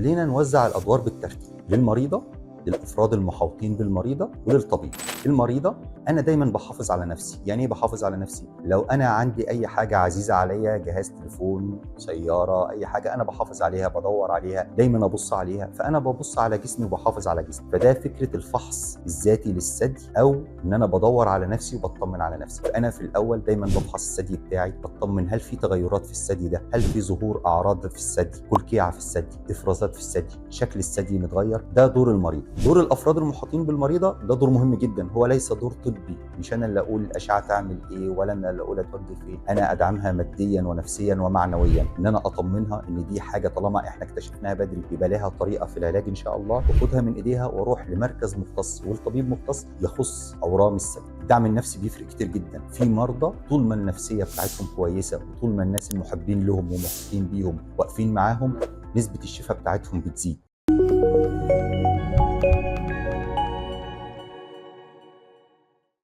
خلينا نوزع الادوار بالترتيب، للمريضه، للافراد المحاوطين بالمريضه، وللطبيب. المريضه انا دايما بحافظ على نفسي. يعني ايه بحافظ على نفسي؟ لو انا عندي اي حاجه عزيزه عليا، جهاز تليفون، سياره، اي حاجه انا بحافظ عليها، بدور عليها، دايما ابص عليها، فانا ببص على جسمي وبحافظ على جسمي. فده فكره الفحص الذاتي للثدي، او ان انا بدور على نفسي وبطمن على نفسي. فانا في الاول دايما بفحص الثدي بتاعي، بطمن هل في تغيرات في الثدي ده، هل في ظهور اعراض في الثدي، كلكيعه في الثدي، افرازات في الثدي، شكل الثدي متغير. ده دور المريض. دور الافراد المحاطين بالمريضه ده دور مهم جدا، هو ليس دور طبي. مش انا اللي اقول الاشعه تعمل ايه، ولا انا اللي اقول اتوجه فين. انا ادعمها ماديا ونفسيا ومعنويا، ان انا اطمنها ان دي حاجه طالما احنا اكتشفناها بدري يبقى لها طريقه في العلاج ان شاء الله، واخدها من ايديها واروح لمركز مختص والطبيب مختص يخص اورام الثدي. الدعم النفسي بيفرق كتير جدا في مرضى. طول ما النفسيه بتاعتهم كويسه، وطول ما الناس المحبين لهم ومحيطين بيهم واقفين معاهم، نسبه الشفاء بتاعتهم بتزيد.